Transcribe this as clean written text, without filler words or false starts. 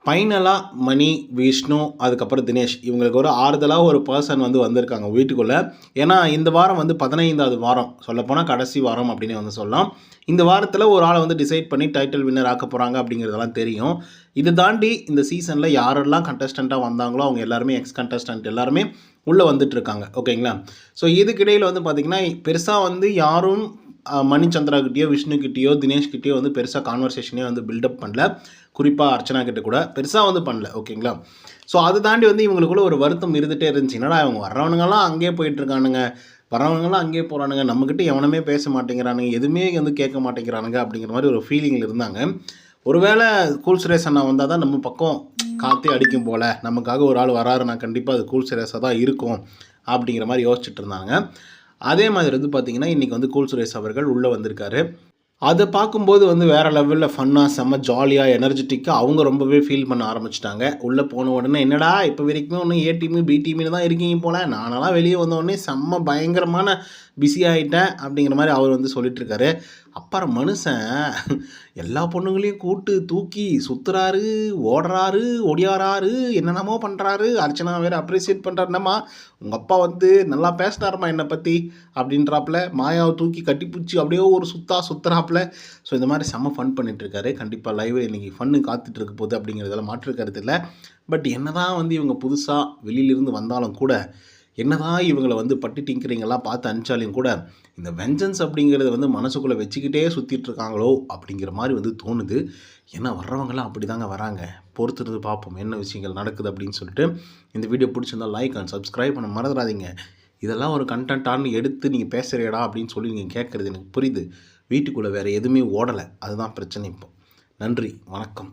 ஃபைனலாக மணி, விஷ்ணு, அதுக்கப்புறம் தினேஷ் இவங்களுக்கு ஒரு ஆறுதலாக ஒரு பர்சன் வந்து வந்திருக்காங்க வீட்டுக்குள்ளே. ஏன்னா இந்த வாரம் வந்து 15வது வாரம், சொல்லப்போனால் கடைசி வாரம் அப்படின்னு வந்து சொல்லலாம். இந்த வாரத்தில் ஒரு ஆளை வந்து டிசைட் பண்ணி டைட்டில் வின்னர் ஆக்க போகிறாங்க அப்படிங்கிறதெல்லாம் தெரியும். இதை தாண்டி இந்த சீசனில் யாரெல்லாம் கண்டஸ்டண்ட்டாக வந்தாங்களோ அவங்க எல்லாருமே எக்ஸ் கண்டஸ்டன்ட் எல்லாருமே உள்ளே வந்துட்டுருக்காங்க. ஓகேங்களா? ஸோ இதுக்கிடையில் வந்து பார்த்திங்கன்னா பெருசாக வந்து யாரும் மணிச்சந்திராகிட்டேயோ, விஷ்ணுக்கிட்டேயோ, தினேஷ்கிட்டேயோ வந்து பெருசாக கான்வர்சேஷனே வந்து பில்டப் பண்ணல. குறிப்பாக அர்ச்சனா கிட்ட கூட பெருசாக வந்து பண்ணல. ஓகேங்களா? ஸோ அதை தாண்டி வந்து இவங்களுக்குள்ள ஒரு வருத்தம் இருந்துகிட்டே இருந்துச்சு. என்னடா இவங்க வர்றவனுங்கெல்லாம் அங்கேயே போயிட்டுருக்கானுங்க, வரவங்களாம் அங்கேயே போகிறானுங்க, நம்மக்கிட்ட எவனுமே பேச மாட்டேங்கிறானுங்க, எதுவுமே வந்து கேட்க மாட்டேங்கிறானுங்க அப்படிங்கிற மாதிரி ஒரு ஃபீலிங்கில் இருந்தாங்க. ஒருவேளை கூல் சுரேஷ் அண்ணா வந்தால் தான் நம்ம பக்கம் காற்றே அடிக்கும் போல், நமக்காக ஒரு ஆள் வராருன்னா கண்டிப்பாக அது கூல் சுரேஷாக தான் இருக்கும் அப்படிங்கிற மாதிரி யோசிச்சுட்டு இருந்தாங்க. அதே மாதிரி வந்து பார்த்திங்கன்னா இன்றைக்கி வந்து கூல் சுரேஷ் அவர்கள் உள்ளே வந்திருக்காரு. அதை பார்க்கும்போது வந்து வேறு லெவலில் ஃபன்னாக செம்ம ஜாலியாக எனர்ஜெட்டிக்காக அவங்க ரொம்பவே ஃபீல் பண்ண ஆரம்பிச்சிட்டாங்க. உள்ளே போன உடனே என்னடா இப்போ வரைக்குமே ஒன்றும் ஏ டீமு பி டீமில் தான் இருக்கீங்க போல், நானெல்லாம் வெளியே வந்தோடனே செம்ம பயங்கரமான பிஸி ஆகிட்டேன் அப்படிங்கிற மாதிரி அவர் வந்து சொல்லிட்டுருக்காரு. அப்புறம் மனுஷன் எல்லா பொண்ணுங்களையும் கூட்டு தூக்கி சுற்றுறாரு, ஓடுறாரு, ஒடியாராரு, என்னென்னமோ பண்ணுறாரு. அர்ச்சனா வேறு அப்ரிசியேட் பண்ணுறாருன்னம்மா, உங்கள் அப்பா வந்து நல்லா பேசினாருமா என்னை பற்றி அப்படின்றாப்புல, மாயாவை தூக்கி கட்டிப்பிடிச்சி அப்படியே ஒரு சுற்றுறாப்புல. ஸோ இந்த மாதிரி செம்ம ஃபன் பண்ணிகிட்ருக்காரு. கண்டிப்பாக லைவில் இன்றைக்கி ஃபன்னு காத்துட்ருக்க போகுது அப்படிங்கிறதெல்லாம் மாற்று கருத்து இல்லை. பட் என்ன தான் வந்து இவங்க புதுசாக வெளியிலிருந்து வந்தாலும் கூட, என்னதான் இவங்களை வந்து பட்டி டிங்கரிங்கெல்லாம் பார்த்து அனுப்பிச்சாலையும் கூட, இந்த வெஞ்சன்ஸ் அப்படிங்கிறத வந்து மனசுக்குள்ளே வச்சுக்கிட்டே சுற்றிட்டுருக்காங்களோ அப்படிங்கிற மாதிரி வந்து தோணுது. ஏன்னா வர்றவங்களாம் அப்படி தாங்க வராங்க. பொறுத்திருந்து பார்ப்போம் என்ன விஷயங்கள் நடக்குது அப்படின்னு சொல்லிட்டு. இந்த வீடியோ பிடிச்சிருந்தால் லைக் அண்ட் சப்ஸ்கிரைப் பண்ண மறந்துடாதீங்க. இதெல்லாம் ஒரு கண்டென்ட்டானு எடுத்து நீங்கள் பேசுகிறீடா அப்படின்னு சொல்லி நீங்கள் கேட்குறது எனக்கு புரியுது. வீட்டுக்குள்ளே வேறு எதுவுமே ஓடலை, அதுதான் பிரச்சனை இப்போ. நன்றி, வணக்கம்.